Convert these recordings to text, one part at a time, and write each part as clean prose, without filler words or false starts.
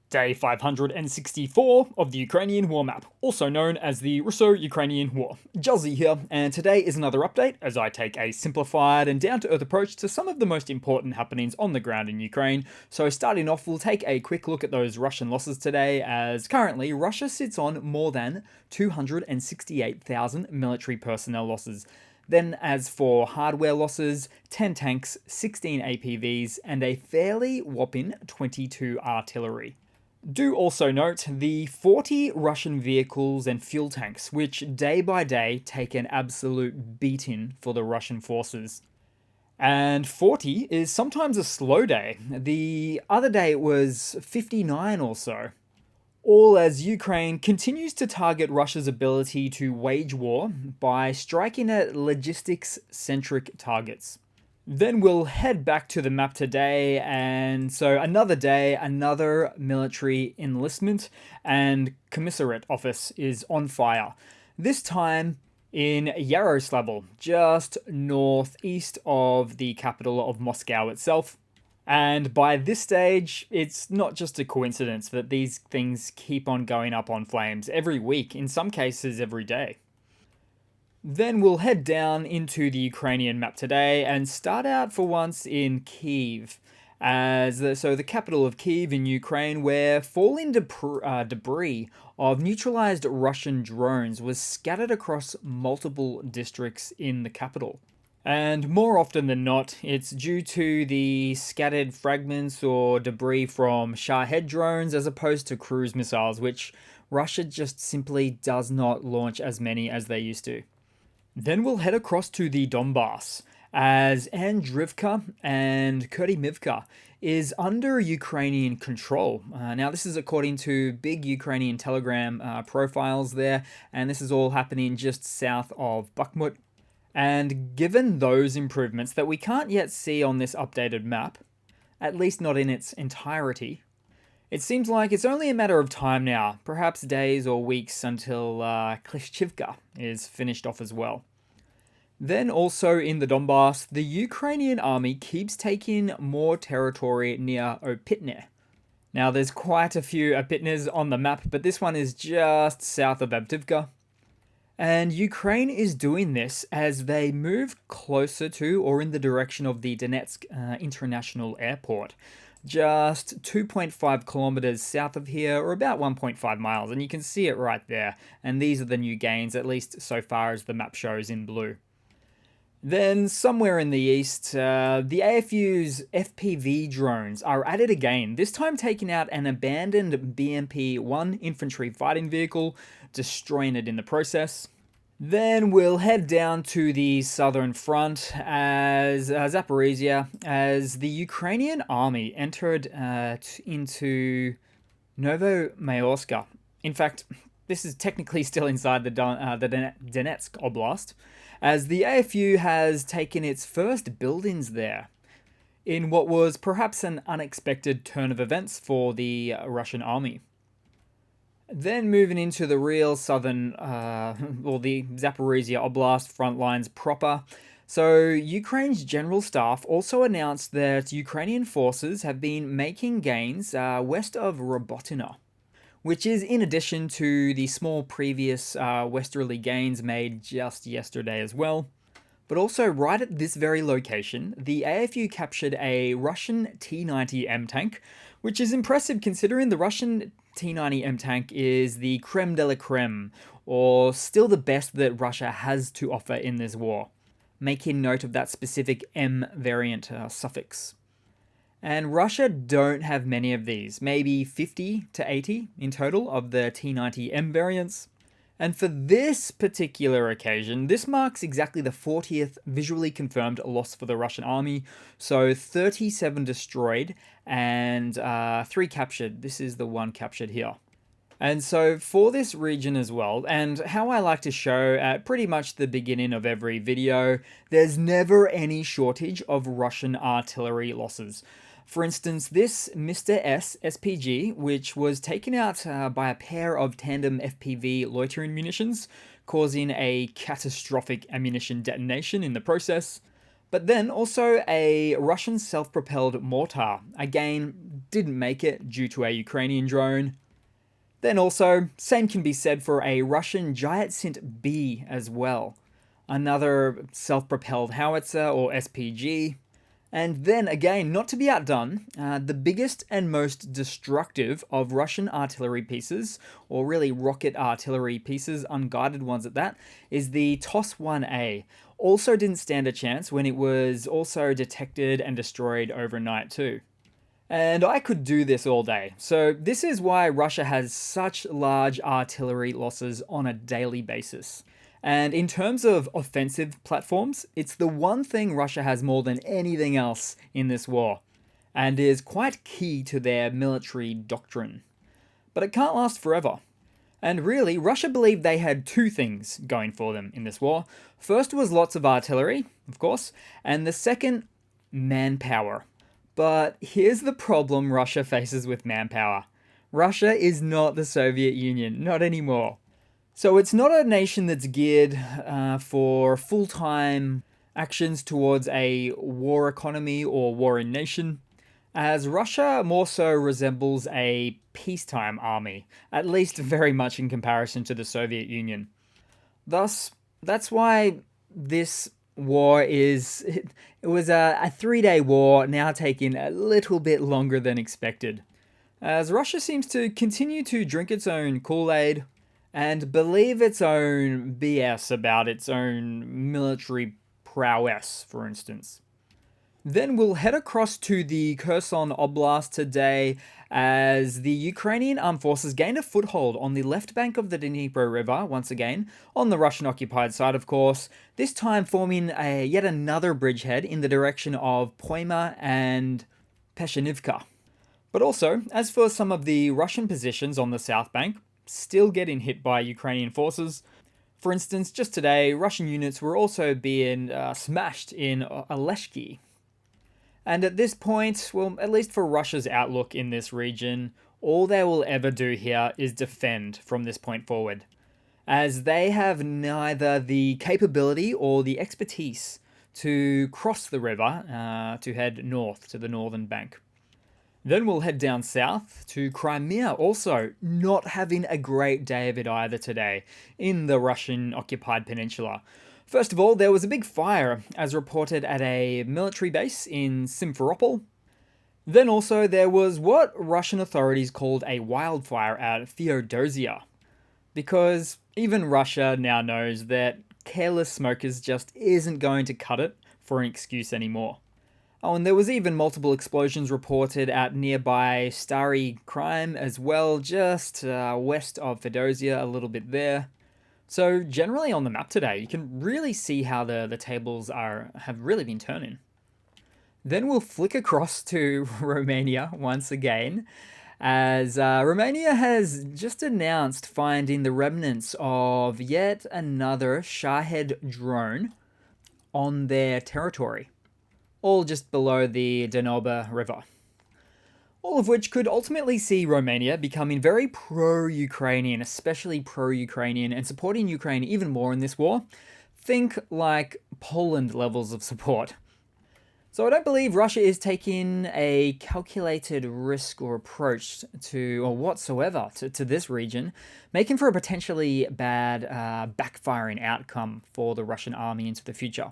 Day 564 of the Ukrainian War Map, also known as the Russo-Ukrainian War. Juzzy here, and today is another update as I take a simplified and down-to-earth approach to some of the most important happenings on the ground in Ukraine. So starting off, we'll take a quick look at those Russian losses today, as currently Russia sits on more than 268,000 military personnel losses. Then as for hardware losses, 10 tanks, 16 APVs, and a fairly whopping 22 artillery. Do also note the 40 Russian vehicles and fuel tanks, which day by day take an absolute beating for the Russian forces. And 40 is sometimes a slow day. The other day it was 59 or so. All as Ukraine continues to target Russia's ability to wage war by striking at logistics-centric targets. Then we'll head back to the map today, and so another day, another military enlistment and commissariat office is on fire. This time in Yaroslavl, just northeast of the capital of Moscow itself. And by this stage, it's not just a coincidence that these things keep on going up on flames every week, in some cases every day. Then we'll head down into the Ukrainian map today and start out for once in Kyiv, so the capital of Kyiv in Ukraine, where falling debris of neutralized Russian drones was scattered across multiple districts in the capital. And more often than not, it's due to the scattered fragments or debris from Shahed drones as opposed to cruise missiles, which Russia just simply does not launch as many as they used to. Then we'll head across to the Donbass, as Andrivka and Kurtimivka is under Ukrainian control. Now this is according to big Ukrainian Telegram profiles there, and this is all happening just south of Bakhmut. And given those improvements that we can't yet see on this updated map, at least not in its entirety, it seems like it's only a matter of time now, perhaps days or weeks, until Klishchivka is finished off as well. Then also in the Donbass, the Ukrainian army keeps taking more territory near Opitne. Now there's quite a few Opitnes on the map, but this one is just south of Avdiivka. And Ukraine is doing this as they move closer to or in the direction of the Donetsk International Airport, just 2.5 kilometers south of here, or about 1.5 miles, and you can see it right there. And these are the new gains, at least so far as the map shows in blue. Then somewhere in the east, the AFU's FPV drones are at it again, this time taking out an abandoned BMP-1 infantry fighting vehicle, destroying it in the process. Then we'll head down to the southern front as Zaporizhia, as the Ukrainian army entered into Novomayorsk. In fact, this is technically still inside the Donetsk Oblast, as the AFU has taken its first buildings there, in what was perhaps an unexpected turn of events for the Russian army. Then moving into the real southern, or the Zaporizhia Oblast front lines proper. So Ukraine's general staff also announced that Ukrainian forces have been making gains west of Robotyne, which is in addition to the small previous westerly gains made just yesterday as well. But also right at this very location, the AFU captured a Russian T-90M tank, which is impressive considering the Russian T-90M tank is the creme de la creme, or still the best that Russia has to offer in this war, making note of that specific M variant suffix. And Russia don't have many of these, maybe 50 to 80 in total of the T-90M variants. And for this particular occasion, this marks exactly the 40th visually confirmed loss for the Russian army. So 37 destroyed and 3 captured. This is the one captured here. And so for this region as well, and how I like to show at pretty much the beginning of every video, there's never any shortage of Russian artillery losses. For instance, this Mr. S SPG, which was taken out by a pair of tandem FPV loitering munitions, causing a catastrophic ammunition detonation in the process. But then also a Russian self-propelled mortar, again, didn't make it due to a Ukrainian drone. Then also, same can be said for a Russian Gyat B as well, another self-propelled howitzer or SPG. And then again, not to be outdone, the biggest and most destructive of Russian artillery pieces, or really rocket artillery pieces, unguided ones at that, is the TOS-1A. Also didn't stand a chance when it was also detected and destroyed overnight too. And I could do this all day. So this is why Russia has such large artillery losses on a daily basis. And in terms of offensive platforms, it's the one thing Russia has more than anything else in this war, and is quite key to their military doctrine. But it can't last forever. And really, Russia believed they had two things going for them in this war. First was lots of artillery, of course, and the second, manpower. But here's the problem Russia faces with manpower. Russia is not the Soviet Union, not anymore. So it's not a nation that's geared for full-time actions towards a war economy or warring nation, as Russia more so resembles a peacetime army, at least very much in comparison to the Soviet Union. Thus, that's why this war it was a 3-day war, now taking a little bit longer than expected, as Russia seems to continue to drink its own Kool-Aid and believe its own BS about its own military prowess, for instance. Then we'll head across to the Kherson Oblast today as the Ukrainian armed forces gained a foothold on the left bank of the Dnipro River, once again, on the Russian-occupied side, of course, this time forming yet another bridgehead in the direction of Poima and Peshenivka. But also, as for some of the Russian positions on the south bank, still getting hit by Ukrainian forces. For instance, just today, Russian units were also being smashed in Oleshki. And at this point, well, at least for Russia's outlook in this region, all they will ever do here is defend from this point forward, as they have neither the capability or the expertise to cross the river to head north to the northern bank. Then we'll head down south to Crimea, also not having a great day of it either today in the Russian-occupied peninsula. First of all, there was a big fire, as reported at a military base in Simferopol. Then also there was what Russian authorities called a wildfire at Feodosia, because even Russia now knows that careless smokers just isn't going to cut it for an excuse anymore. Oh, and there was even multiple explosions reported at nearby Stary Crimea as well, just west of Feodosia, a little bit there. So generally on the map today, you can really see how the tables have really been turning. Then we'll flick across to Romania once again, as Romania has just announced finding the remnants of yet another Shahed drone on their territory, all just below the Danube River. All of which could ultimately see Romania becoming very pro-Ukrainian, especially pro-Ukrainian, and supporting Ukraine even more in this war. Think like Poland levels of support. So I don't believe Russia is taking a calculated risk or approach or whatsoever to this region, making for a potentially bad backfiring outcome for the Russian army into the future.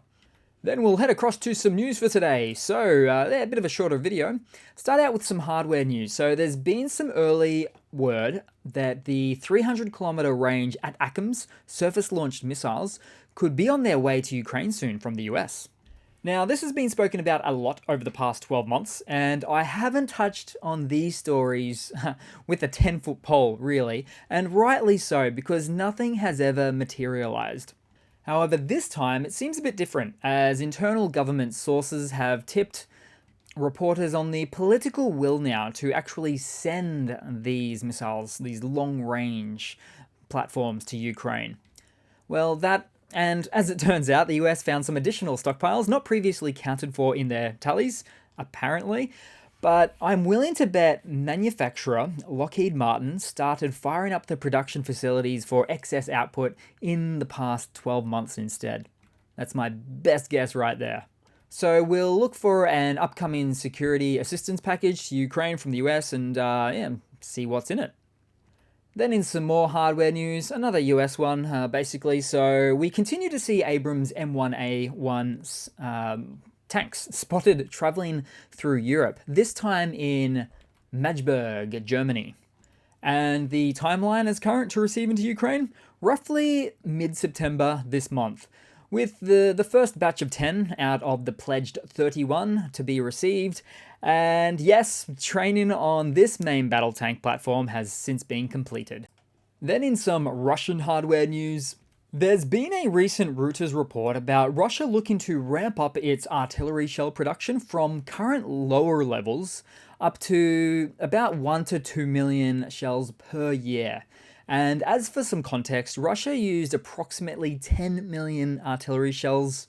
Then we'll head across to some news for today. So, a bit of a shorter video. Start out with some hardware news. So there's been some early word that the 300-kilometer range at ATACMS surface-launched missiles could be on their way to Ukraine soon from the US. Now, this has been spoken about a lot over the past 12 months, and I haven't touched on these stories with a 10-foot pole, really, and rightly so, because nothing has ever materialized. However, this time it seems a bit different, as internal government sources have tipped reporters on the political will now to actually send these missiles, these long-range platforms to Ukraine. Well, and as it turns out, the US found some additional stockpiles not previously counted for in their tallies, apparently, but I'm willing to bet manufacturer Lockheed Martin started firing up the production facilities for excess output in the past 12 months instead. That's my best guess right there. So we'll look for an upcoming security assistance package to Ukraine from the US and see what's in it. Then in some more hardware news, another US one, basically. So we continue to see Abrams M1A1 tanks spotted traveling through Europe, this time in Magdeburg, Germany. And the timeline is current to receive into Ukraine, roughly mid-September this month, with the first batch of 10 out of the pledged 31 to be received. And yes, training on this main battle tank platform has since been completed. Then in some Russian hardware news, there's been a recent Reuters report about Russia looking to ramp up its artillery shell production from current lower levels up to about 1 to 2 million shells per year. And as for some context, Russia used approximately 10 million artillery shells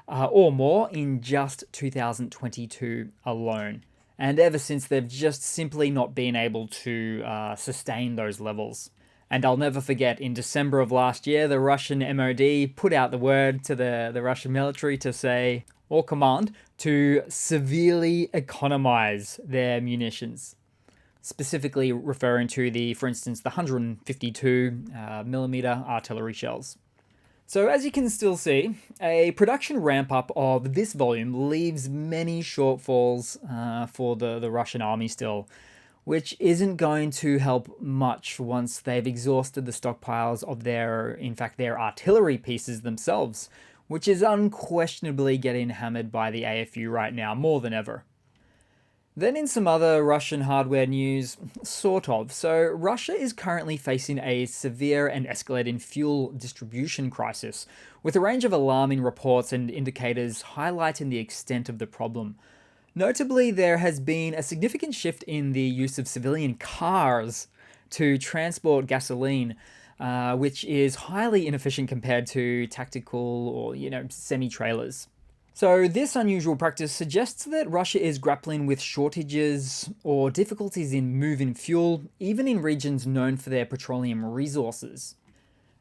or more in just 2022 alone. And ever since, they've just simply not been able to sustain those levels. And I'll never forget, in December of last year, the Russian MOD put out the word to the Russian military to say, or command, to severely economize their munitions. Specifically referring to for instance, the 152 millimeter artillery shells. So as you can still see, a production ramp up of this volume leaves many shortfalls for the Russian army still, which isn't going to help much once they've exhausted the stockpiles of their artillery pieces themselves, which is unquestionably getting hammered by the AFU right now more than ever. Then in some other Russian hardware news, sort of. So Russia is currently facing a severe and escalating fuel distribution crisis, with a range of alarming reports and indicators highlighting the extent of the problem. Notably, there has been a significant shift in the use of civilian cars to transport gasoline, which is highly inefficient compared to tactical or, semi-trailers. So this unusual practice suggests that Russia is grappling with shortages or difficulties in moving fuel, even in regions known for their petroleum resources.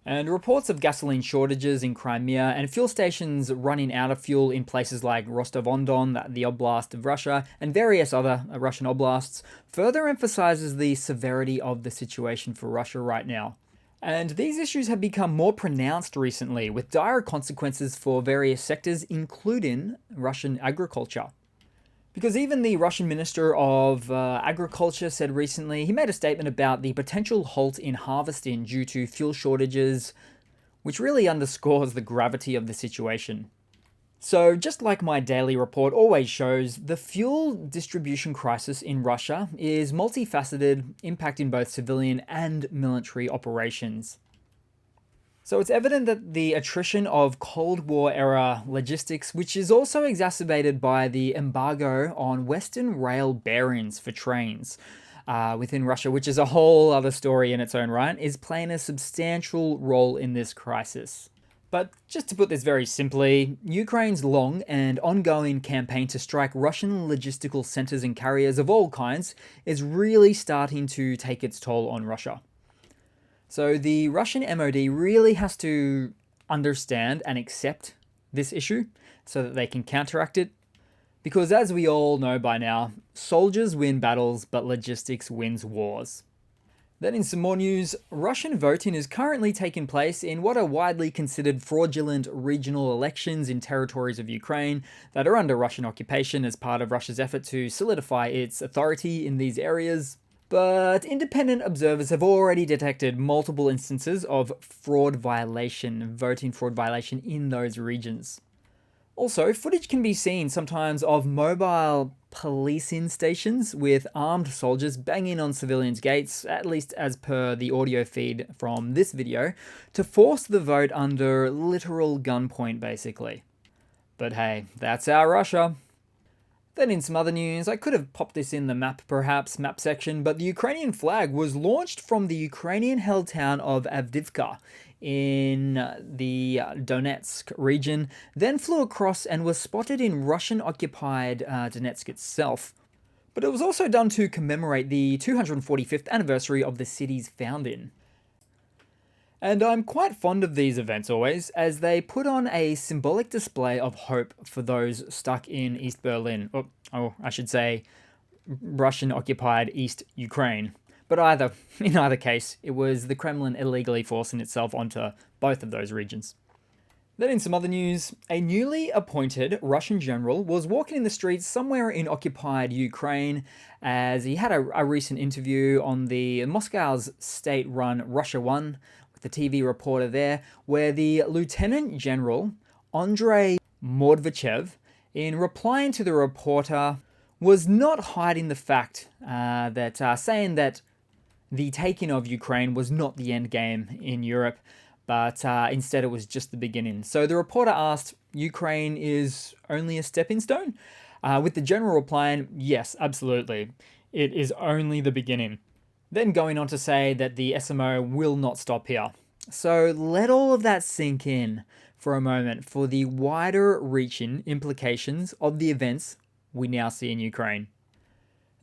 And reports of gasoline shortages in Crimea and fuel stations running out of fuel in places like Rostov-on-Don, the Oblast of Russia, and various other Russian oblasts further emphasizes the severity of the situation for Russia right now. And these issues have become more pronounced recently, with dire consequences for various sectors, including Russian agriculture. Because even the Russian Minister of Agriculture said recently, he made a statement about the potential halt in harvesting due to fuel shortages, which really underscores the gravity of the situation. So, just like my daily report always shows, the fuel distribution crisis in Russia is multifaceted, impacting both civilian and military operations. So it's evident that the attrition of Cold War-era logistics, which is also exacerbated by the embargo on Western rail bearings for trains within Russia, which is a whole other story in its own right, is playing a substantial role in this crisis. But just to put this very simply, Ukraine's long and ongoing campaign to strike Russian logistical centers and carriers of all kinds is really starting to take its toll on Russia. So the Russian MOD really has to understand and accept this issue so that they can counteract it. Because as we all know by now, soldiers win battles, but logistics wins wars. Then in some more news, Russian voting is currently taking place in what are widely considered fraudulent regional elections in territories of Ukraine that are under Russian occupation as part of Russia's effort to solidify its authority in these areas. But independent observers have already detected multiple instances of voting fraud violation in those regions. Also, footage can be seen sometimes of mobile policing stations with armed soldiers banging on civilians' gates, at least as per the audio feed from this video, to force the vote under literal gunpoint, basically. But hey, that's our Russia. Then in some other news, I could have popped this in the map section, but the Ukrainian flag was launched from the Ukrainian-held town of Avdiivka in the Donetsk region, then flew across and was spotted in Russian-occupied Donetsk itself. But it was also done to commemorate the 245th anniversary of the city's founding. And I'm quite fond of these events always, as they put on a symbolic display of hope for those stuck in East Berlin, or I should say, Russian-occupied East Ukraine. But in either case, it was the Kremlin illegally forcing itself onto both of those regions. Then in some other news, a newly appointed Russian general was walking in the streets somewhere in occupied Ukraine as he had a recent interview on the Moscow's state-run Russia One with the TV reporter there, where the Lieutenant General Andrei Mordvichev, in replying to the reporter, was not hiding the fact that saying that the taking of Ukraine was not the end game in Europe, but instead it was just the beginning. So the reporter asked, Ukraine is only a stepping stone? With the general replying, yes, absolutely. It is only the beginning. Then going on to say that the SMO will not stop here. So let all of that sink in for a moment for the wider reaching implications of the events we now see in Ukraine.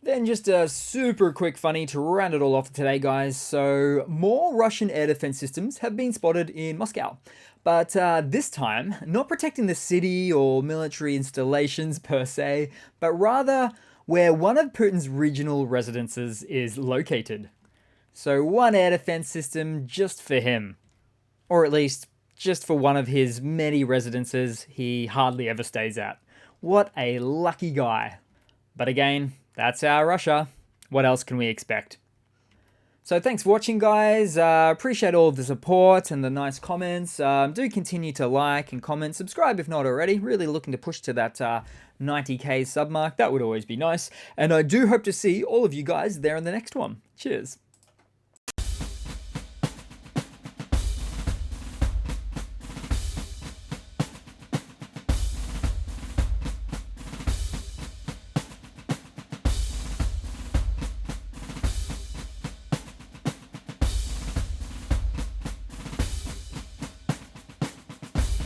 Then just a super quick funny to round it all off today, guys. So more Russian air defense systems have been spotted in Moscow, but this time not protecting the city or military installations per se, but rather where one of Putin's regional residences is located. So one air defense system just for him, or at least just for one of his many residences he hardly ever stays at. What a lucky guy. But again, that's our Russia. What else can we expect? So thanks for watching, guys. Appreciate all of the support and the nice comments. Do continue to like and comment. Subscribe if not already. Really looking to push to that 90k sub mark. That would always be nice. And I do hope to see all of you guys there in the next one. Cheers.